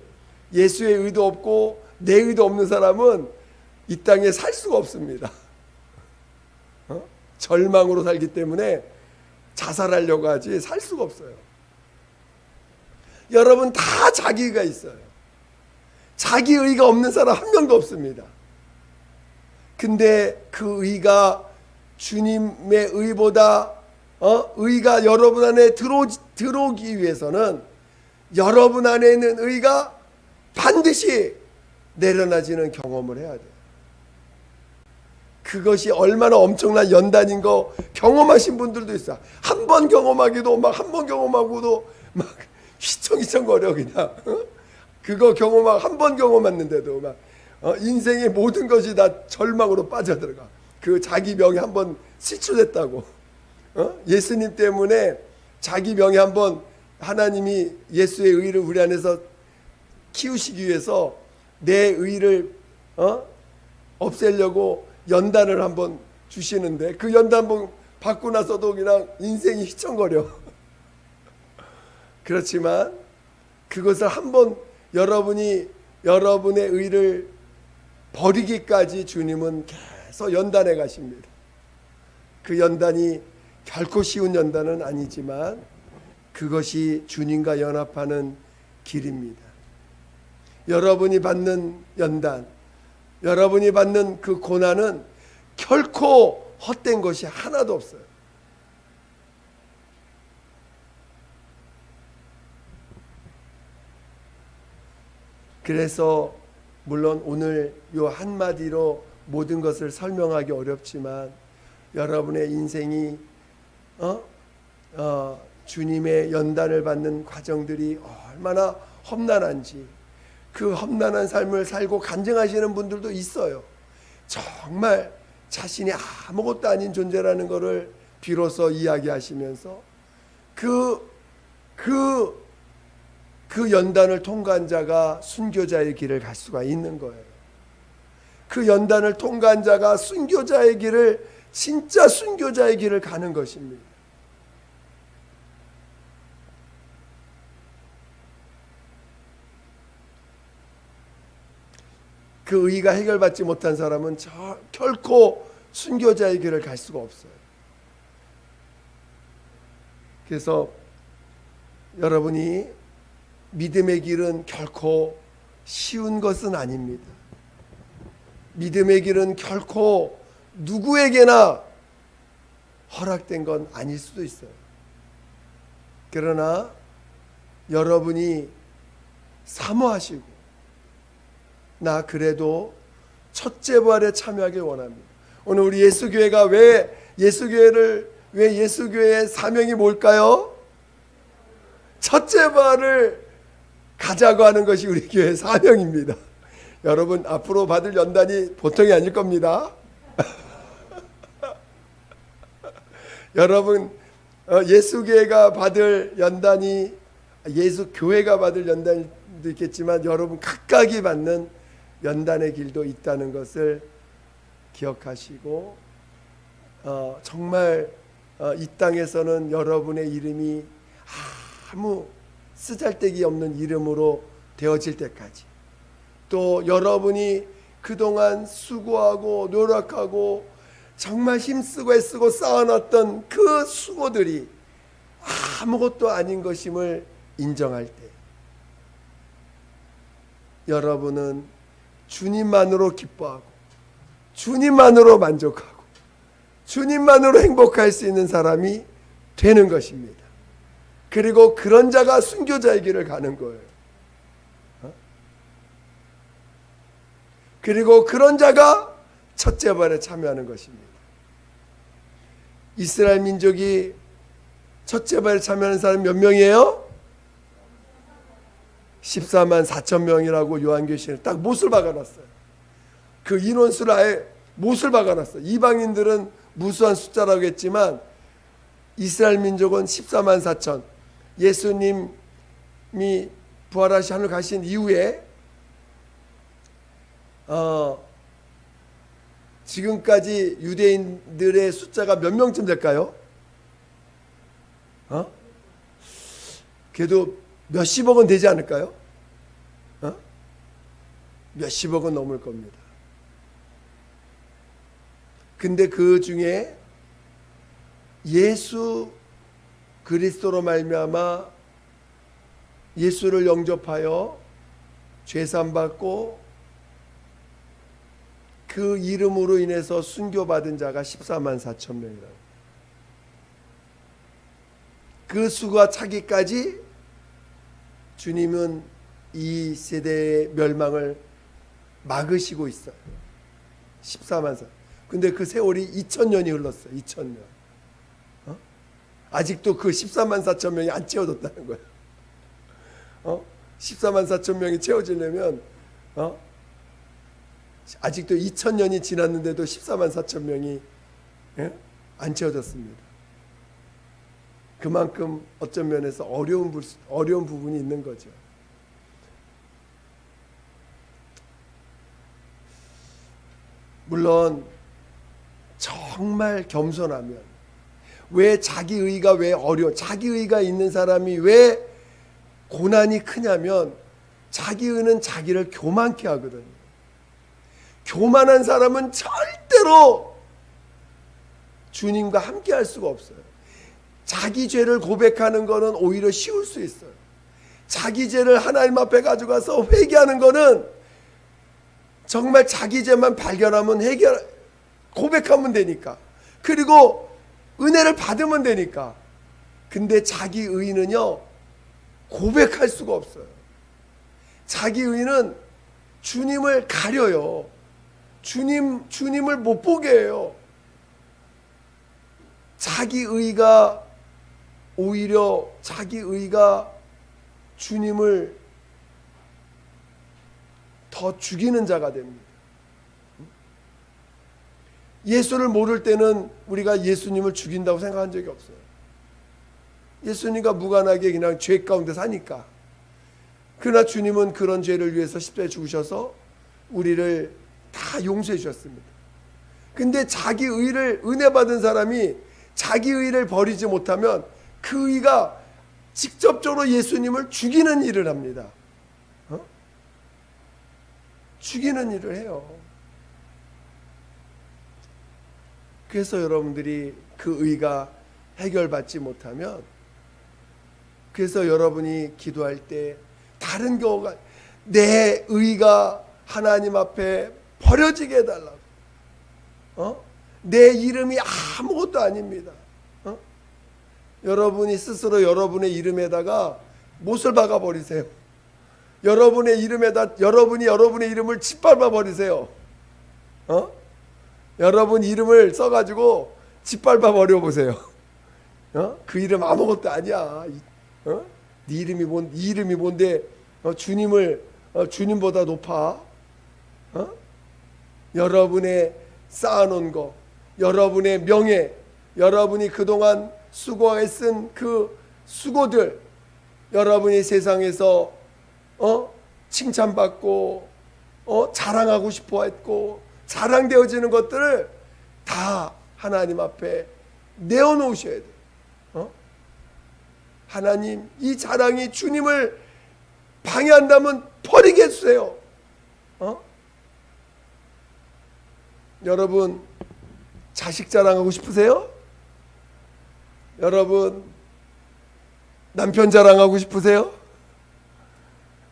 예수의 의도 없고 내 의도 없는 사람은 이 땅에 살 수가 없습니다. 절망으로 살기 때문에 자살하려고 하지 살 수가 없어요. 여러분 다 자기 의가 있어요. 자기 의가 없는 사람 한 명도 없습니다. 근데 그 의가 주님의 의보다 의가 여러분 안에 들어오기 위해서는 여러분 안에 있는 의가 반드시 내려놔지는 경험을 해야 돼요. 그것이 얼마나 엄청난 연단인 거 경험하신 분들도 있어요. 한 번 경험하기도 한 번 경험하고도 막 휘청휘청거려 그냥. 그거 경험하고 한 번 경험했는데도 막 인생의 모든 것이 다 절망으로 빠져들어가. 그 자기 명예 한번 실추됐다고. 예수님 때문에 자기 명예 한번 하나님이 예수의 의를 우리 안에서 키우시기 위해서 내 의를 없애려고 연단을 한번 주시는데 그 연단 한번 받고 나서도 그냥 인생이 휘청거려. 그렇지만 그것을 한번 여러분이 여러분의 의를 버리기까지 주님은 계속 연단해 가십니다. 그 연단이 결코 쉬운 연단은 아니지만 그것이 주님과 연합하는 길입니다. 여러분이 받는 연단, 여러분이 받는 그 고난은 결코 헛된 것이 하나도 없어요. 그래서 물론 오늘 요 한마디로 모든 것을 설명하기 어렵지만 여러분의 인생이 주님의 연단을 받는 과정들이 얼마나 험난한지 그 험난한 삶을 살고 간증하시는 분들도 있어요. 정말 자신이 아무것도 아닌 존재라는 것을 비로소 이야기하시면서 그 연단을 통과한 자가 순교자의 길을 갈 수가 있는 거예요. 그 연단을 통과한 자가 순교자의 길을 진짜 순교자의 길을 가는 것입니다. 그 의의가 해결받지 못한 사람은 결코 순교자의 길을 갈 수가 없어요. 그래서 여러분이 믿음의 길은 결코 쉬운 것은 아닙니다. 믿음의 길은 결코 누구에게나 허락된 건 아닐 수도 있어요. 그러나 여러분이 사모하시고 나 그래도 첫째 부활에 참여하길 원합니다. 오늘 우리 예수교회가 왜 예수교회의 사명이 뭘까요? 첫째 부활을 가자고 하는 것이 우리 교회의 사명입니다. 여러분 앞으로 받을 연단이 보통이 아닐 겁니다. 여러분 예수교회가 받을 연단이 예수교회가 받을 연단도 있겠지만 여러분 각각이 받는 연단의 길도 있다는 것을 기억하시고 정말 이 땅에서는 여러분의 이름이 아무 쓰잘데기 없는 이름으로 되어질 때까지 또 여러분이 그동안 수고하고 노력하고 정말 힘쓰고 애쓰고 쌓아놨던 그 수고들이 아무것도 아닌 것임을 인정할 때 여러분은 주님만으로 기뻐하고 주님만으로 만족하고 주님만으로 행복할 수 있는 사람이 되는 것입니다. 그리고 그런 자가 순교자의 길을 가는 거예요. 그리고 그런 자가 첫째 부활에 참여하는 것입니다. 이스라엘 민족이 첫째 부활에 참여하는 사람이 몇 명이에요? 14만 4천 명이라고 요한계시록에 딱 못을 박아놨어요. 그 인원수를 아예 못을 박아놨어요. 이방인들은 무수한 숫자라고 했지만 이스라엘 민족은 14만 4천. 예수님이 부활하시 하늘 가신 이후에 지금까지 유대인들의 숫자가 몇 명쯤 될까요? 그래도 몇십억은 되지 않을까요? 몇십억은 넘을 겁니다. 근데 그 중에 예수 그리스도로 말미암아 예수를 영접하여 죄산 받고 그 이름으로 인해서 순교받은 자가 14만 4천 명이라고. 그 수가 차기까지 주님은 이 세대의 멸망을 막으시고 있어요. 14만 사. 근데 그 세월이 2000년이 흘렀어요. 2000년. 아직도 그 14만 4천 명이 안 채워졌다는 거예요. 14만 4천 명이 채워지려면 아직도 2000년이 지났는데도 14만 4천 명이 안 채워졌습니다. 그만큼 어떤 면에서 어려운 부분이 있는 거죠. 물론 정말 겸손하면 왜 자기의가 왜 어려워? 자기의가 있는 사람이 왜 고난이 크냐면 자기의는 자기를 교만케 하거든요. 교만한 사람은 절대로 주님과 함께 할 수가 없어요. 자기 죄를 고백하는 것은 오히려 쉬울 수 있어요. 자기 죄를 하나님 앞에 가져가서 회개하는 것은 정말 자기 죄만 발견하면 고백하면 되니까. 그리고 은혜를 받으면 되니까. 근데 자기 의는요, 고백할 수가 없어요. 자기 의는 주님을 가려요. 주님을 못 보게 해요. 자기 의가 오히려 자기 의가 주님을 더 죽이는 자가 됩니다. 예수를 모를 때는 우리가 예수님을 죽인다고 생각한 적이 없어요. 예수님과 무관하게 그냥 죄 가운데 사니까. 그러나 주님은 그런 죄를 위해서 십자가에 죽으셔서 우리를 다 용서해 주셨습니다. 근데 자기 의를 은혜 받은 사람이 자기 의를 버리지 못하면 그 의가 직접적으로 예수님을 죽이는 일을 합니다. 죽이는 일을 해요. 그래서 여러분들이 그 의가 해결받지 못하면, 그래서 여러분이 기도할 때 다른 경우가 내 의가 하나님 앞에 버려지게 해달라고. 내 이름이 아무것도 아닙니다. 여러분이 스스로 여러분의 이름에다가 못을 박아버리세요. 여러분의 이름에다 여러분이 여러분의 이름을 짓밟아 버리세요. 여러분 이름을 써가지고 짓밟아 버려 보세요. 그 이름 아무것도 아니야. 네 이름이 이 이름이 뭔데 주님보다 높아? 여러분의 쌓아놓은 거, 여러분의 명예, 여러분이 그동안 수고에 쓴 그 수고들, 여러분이 세상에서 칭찬받고 자랑하고 싶어 했고 자랑되어지는 것들을 다 하나님 앞에 내어놓으셔야 돼요. 하나님, 이 자랑이 주님을 방해한다면 버리게 해주세요. 여러분 자식 자랑하고 싶으세요? 여러분 남편 자랑하고 싶으세요?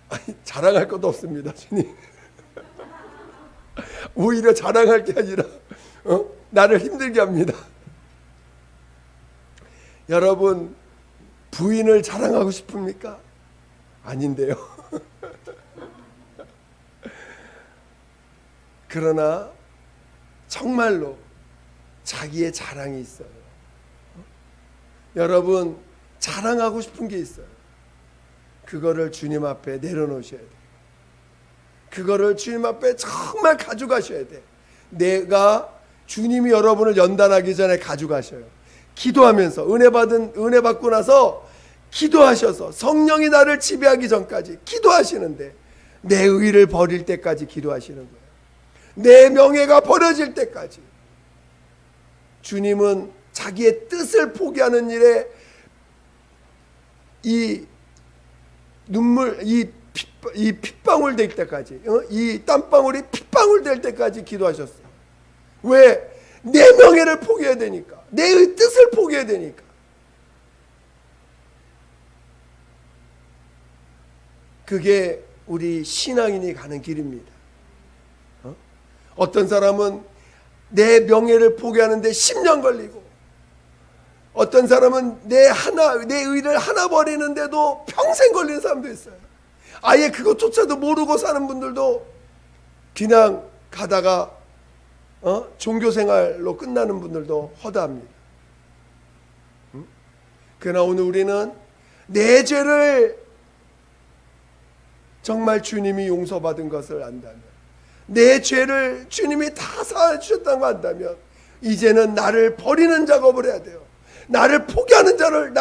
아니, 자랑할 것도 없습니다, 주님. 오히려 자랑할 게 아니라 나를 힘들게 합니다. 여러분 부인을 자랑하고 싶습니까? 아닌데요. 그러나 정말로 자기의 자랑이 있어요. 여러분 자랑하고 싶은 게 있어요. 그거를 주님 앞에 내려놓으셔야 돼요. 그거를 주님 앞에 정말 가져가셔야 돼. 내가 주님이 여러분을 연단하기 전에 가져가셔요. 기도하면서 은혜 받고 나서 기도하셔서 성령이 나를 지배하기 전까지 기도하시는데 내 의를 버릴 때까지 기도하시는 거예요. 내 명예가 버려질 때까지. 주님은 자기의 뜻을 포기하는 일에 이 눈물, 이 핏방울 될 때까지, 이 땀방울이 핏방울 될 때까지 기도하셨어요. 왜? 내 명예를 포기해야 되니까. 내 뜻을 포기해야 되니까. 그게 우리 신앙인이 가는 길입니다. 어떤 사람은 내 명예를 포기하는데 10년 걸리고, 어떤 사람은 내 의를 하나 버리는데도 평생 걸리는 사람도 있어요. 아예 그것조차도 모르고 사는 분들도 그냥 가다가 종교생활로 끝나는 분들도 허다합니다. 그러나 오늘 우리는 내 죄를 정말 주님이 용서받은 것을 안다면, 내 죄를 주님이 다 사해 주셨다는 걸 안다면 이제는 나를 버리는 작업을 해야 돼요. 나를 포기하는 자를,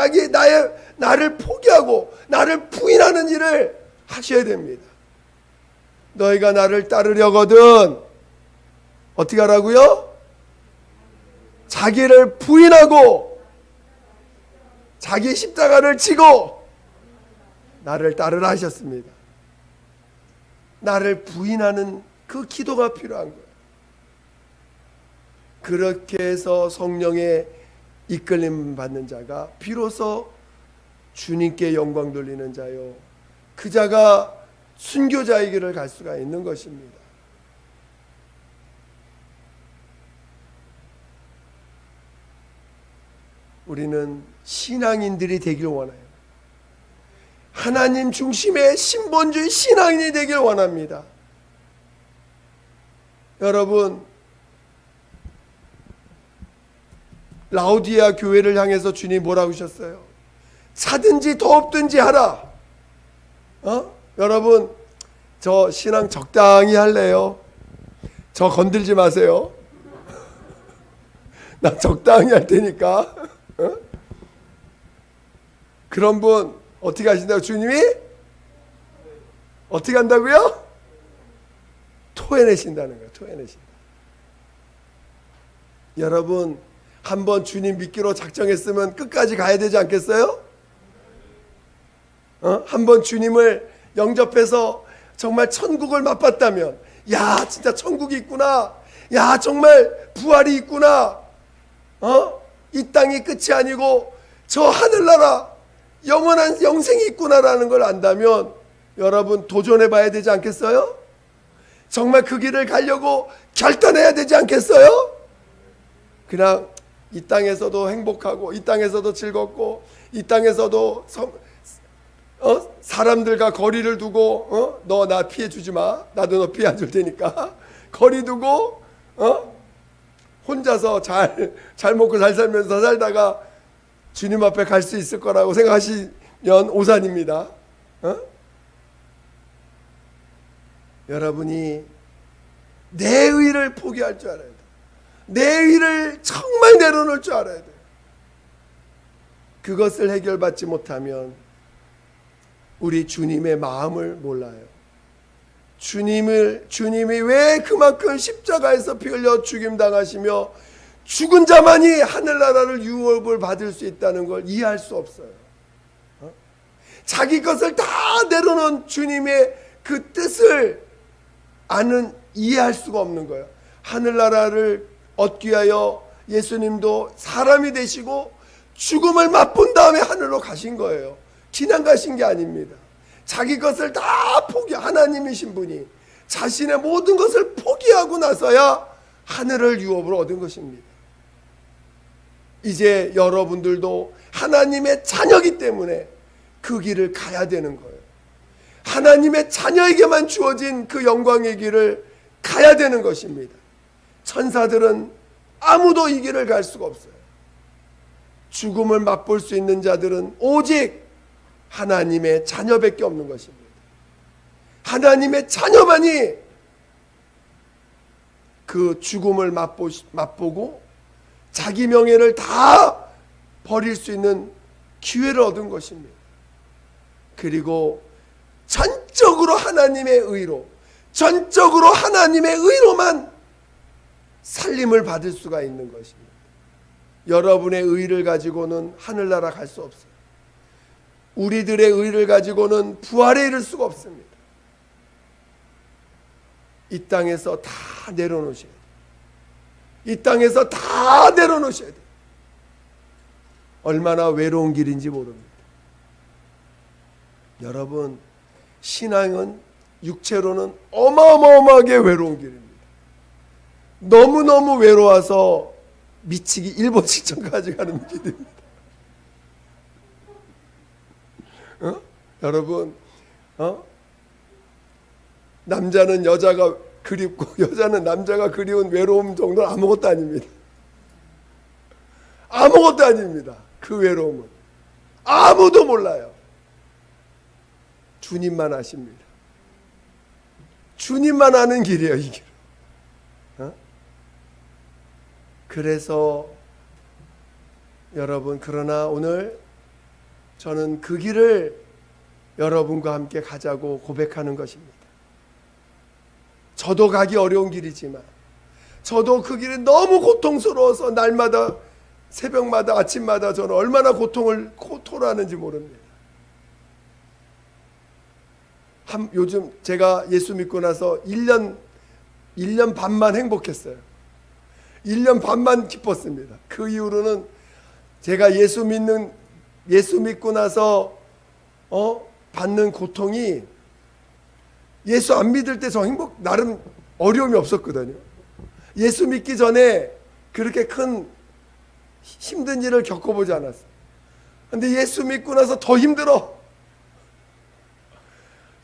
나를 포기하고 나를 부인하는 일을 하셔야 됩니다. 너희가 나를 따르려거든 어떻게 하라고요? 자기를 부인하고 자기 십자가를 지고 나를 따르라 하셨습니다. 나를 부인하는 그 기도가 필요한 거예요. 그렇게 해서 성령의 이끌림 받는 자가 비로소 주님께 영광 돌리는 자요, 그 자가 순교자의 길을 갈 수가 있는 것입니다. 우리는 신앙인들이 되길 원해요. 하나님 중심의 신본주의 신앙인이 되길 원합니다. 여러분, 라오디아 교회를 향해서 주님 뭐라고 하셨어요? 차든지 더없든지 하라. 여러분, 저 신앙 적당히 할래요. 저 건들지 마세요. 나 적당히 할 테니까. 그런 분 어떻게 하신다고? 주님이 어떻게 한다고요? 토해내신다는 거예요. 토해내신다. 여러분, 한번 주님 믿기로 작정했으면 끝까지 가야 되지 않겠어요? 한번 주님을 영접해서 정말 천국을 맛봤다면, 야 진짜 천국이 있구나, 야 정말 부활이 있구나, 이 땅이 끝이 아니고 저 하늘나라 영원한 영생이 있구나라는 걸 안다면 여러분 도전해 봐야 되지 않겠어요? 정말 그 길을 가려고 결단해야 되지 않겠어요? 그냥 이 땅에서도 행복하고 이 땅에서도 즐겁고 이 땅에서도 사람들과 거리를 두고 너 나 피해 주지 마, 나도 너 피해 안 줄 테니까 거리 두고 혼자서 잘 먹고 잘 살면서 살다가 주님 앞에 갈 수 있을 거라고 생각하시면 오산입니다. 여러분이 내 의를 포기할 줄 알아야 돼요. 내 의를 정말 내려놓을 줄 알아야 돼요. 그것을 해결받지 못하면 우리 주님의 마음을 몰라요. 주님이 왜 그만큼 십자가에서 피 흘려 죽임당하시며 죽은 자만이 하늘나라를 유업을 받을 수 있다는 걸 이해할 수 없어요. 자기 것을 다 내려놓은 주님의 그 뜻을 이해할 수가 없는 거예요. 하늘나라를 얻기 위하여 예수님도 사람이 되시고 죽음을 맛본 다음에 하늘로 가신 거예요. 그냥 가신 게 아닙니다. 자기 것을 다 하나님이신 분이 자신의 모든 것을 포기하고 나서야 하늘을 유업으로 얻은 것입니다. 이제 여러분들도 하나님의 자녀이기 때문에 그 길을 가야 되는 거예요. 하나님의 자녀에게만 주어진 그 영광의 길을 가야 되는 것입니다. 천사들은 아무도 이 길을 갈 수가 없어요. 죽음을 맛볼 수 있는 자들은 오직 하나님의 자녀밖에 없는 것입니다. 하나님의 자녀만이 그 죽음을 맛보고 자기 명예를 다 버릴 수 있는 기회를 얻은 것입니다. 그리고 전적으로 하나님의 의로, 전적으로 하나님의 의로만 살림을 받을 수가 있는 것입니다. 여러분의 의를 가지고는 하늘나라 갈 수 없어요. 우리들의 의를 가지고는 부활에 이를 수가 없습니다. 이 땅에서 다 내려놓으셔야 돼요. 이 땅에서 다 내려놓으셔야 돼요. 얼마나 외로운 길인지 모릅니다. 여러분, 신앙은 육체로는 어마어마하게 외로운 길입니다. 너무너무 외로워서 미치기 일본 직전까지 가는 길입니다. 여러분, 남자는 여자가 그립고 여자는 남자가 그리운 외로움 정도는 아무것도 아닙니다. 아무것도 아닙니다. 그 외로움은 아무도 몰라요. 주님만 아십니다. 주님만 아는 길이에요, 이 길. 그래서 여러분, 그러나 오늘 저는 그 길을 여러분과 함께 가자고 고백하는 것입니다. 저도 가기 어려운 길이지만, 저도 그 길이 너무 고통스러워서 날마다 새벽마다 아침마다 저는 얼마나 고통을 토로하는지 모릅니다. 요즘 제가 예수 믿고 나서 1년 반만 행복했어요. 1년 반만 기뻤습니다. 그 이후로는 제가 예수 믿고 나서 받는 고통이, 예수 안 믿을 때 저 나름 어려움이 없었거든요. 예수 믿기 전에 그렇게 큰 힘든 일을 겪어보지 않았어요. 근데 예수 믿고 나서 더 힘들어.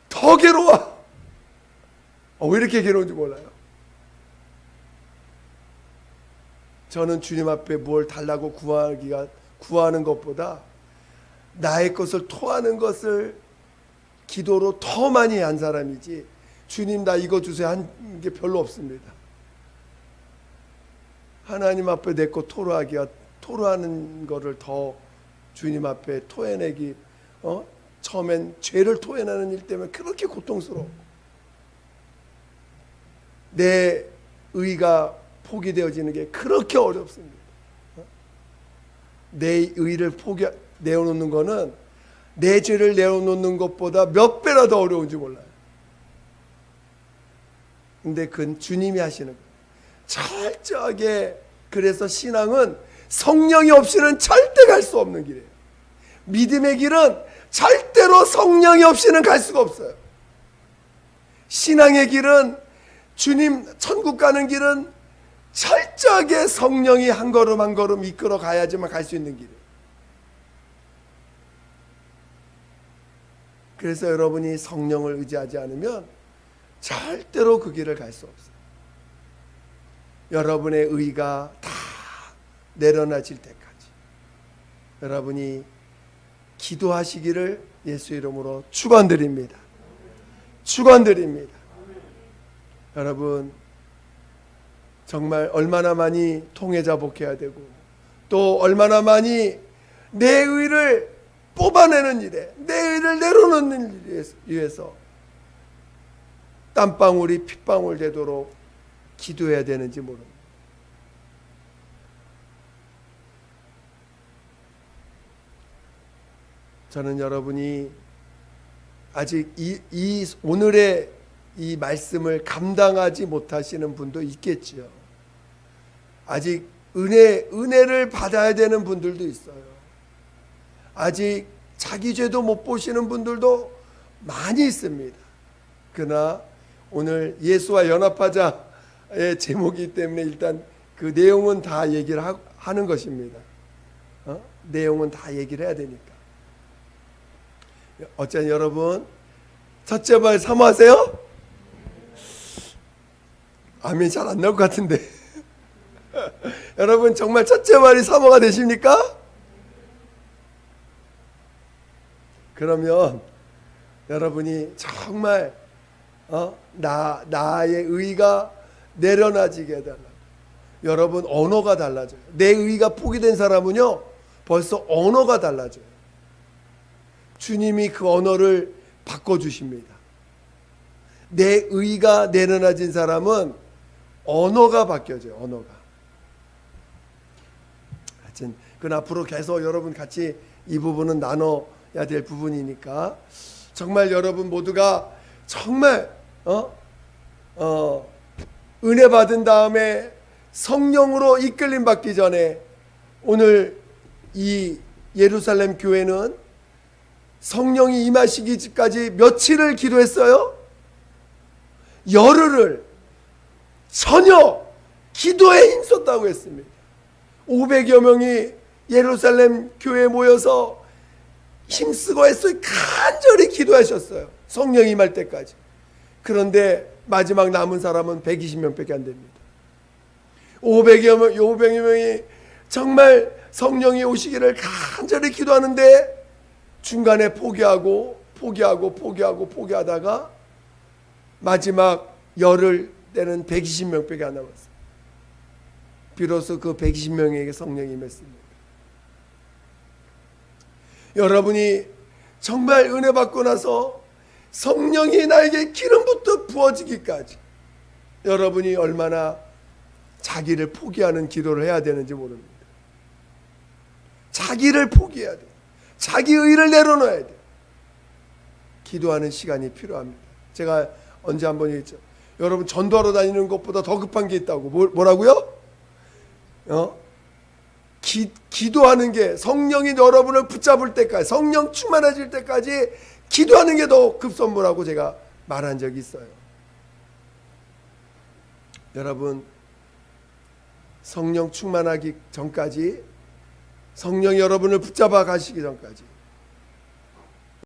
더 괴로워. 왜 이렇게 괴로운지 몰라요. 저는 주님 앞에 뭘 달라고 구하는 것보다 나의 것을 토하는 것을 기도로 더 많이 한 사람이지, 주님 나 이거 주세요 한 게 별로 없습니다. 하나님 앞에 내 것 토로하는 거를 더 주님 앞에 토해내기, 처음엔 죄를 토해내는 일 때문에 그렇게 고통스러워. 내 의가 포기되어지는 게 그렇게 어렵습니다. 내 의를 내어놓는 거는 내 죄를 내어놓는 것보다 몇 배나 더 어려운지 몰라요. 근데 그건 주님이 하시는 거예요. 철저하게. 그래서 신앙은 성령이 없이는 절대 갈 수 없는 길이에요. 믿음의 길은 절대로 성령이 없이는 갈 수가 없어요. 신앙의 길은, 주님 천국 가는 길은 철저하게 성령이 한 걸음 한 걸음 이끌어 가야지만 갈 수 있는 길이에요. 그래서 여러분이 성령을 의지하지 않으면 절대로 그 길을 갈 수 없어요. 여러분의 의가 다 내려놔질 때까지 여러분이 기도하시기를 예수 이름으로 축원드립니다. 축원드립니다. 여러분, 정말 얼마나 많이 통회자복해야 되고, 또 얼마나 많이 내 의를 뽑아내는 일에, 내 의를 내려놓는 일에 위해서 땀방울이 핏방울 되도록 기도해야 되는지 모릅니다. 저는 여러분이 아직 오늘의 이 말씀을 감당하지 못하시는 분도 있겠지요. 아직 은혜를 받아야 되는 분들도 있어요. 아직 자기 죄도 못 보시는 분들도 많이 있습니다. 그러나 오늘 예수와 연합하자의 제목이기 때문에 일단 그 내용은 다 얘기를 하는 것입니다. 내용은 다 얘기를 해야 되니까. 어쨌든 여러분, 첫째 발 사모하세요? 아멘 잘 안 나올 것 같은데. 여러분 정말 첫째 발이 사모가 되십니까? 그러면 여러분이 정말 나의 의가 내려놔지게 해달라고. 여러분 언어가 달라져요. 내 의가 포기된 사람은요 벌써 언어가 달라져요. 주님이 그 언어를 바꿔주십니다. 내 의가 내려놔진 사람은 언어가 바뀌어져요. 언어가. 하여튼 그건 앞으로 계속 여러분 같이 이 부분은 나눠야 될 부분이니까 정말 여러분 모두가 정말 은혜 받은 다음에 성령으로 이끌림 받기 전에, 오늘 이 예루살렘 교회는 성령이 임하시기까지 며칠을 기도했어요? 열흘을 전혀 기도에 힘썼다고 했습니다. 500여 명이 예루살렘 교회에 모여서 힘쓰고 했어요. 간절히 기도하셨어요. 성령 임할 때까지. 그런데 마지막 남은 사람은 120명밖에 안 됩니다. 500여 명이 정말 성령이 오시기를 간절히 기도하는데 중간에 포기하다가 마지막 열흘 때는 120명밖에 안 남았어요. 비로소 그 120명에게 성령이 임했습니다. 여러분이 정말 은혜 받고 나서 성령이 나에게 기름부터 부어지기까지 여러분이 얼마나 자기를 포기하는 기도를 해야 되는지 모릅니다. 자기를 포기해야 돼요. 자기 의를 내려놓아야 돼요. 기도하는 시간이 필요합니다. 제가 언제 한번 얘기했죠. 여러분 전도하러 다니는 것보다 더 급한 게 있다고. 뭐라고요? 기도하는 게 성령이 여러분을 붙잡을 때까지, 성령 충만해질 때까지 기도하는 게 더 급선무라고 제가 말한 적이 있어요. 여러분 성령 충만하기 전까지, 성령이 여러분을 붙잡아 가시기 전까지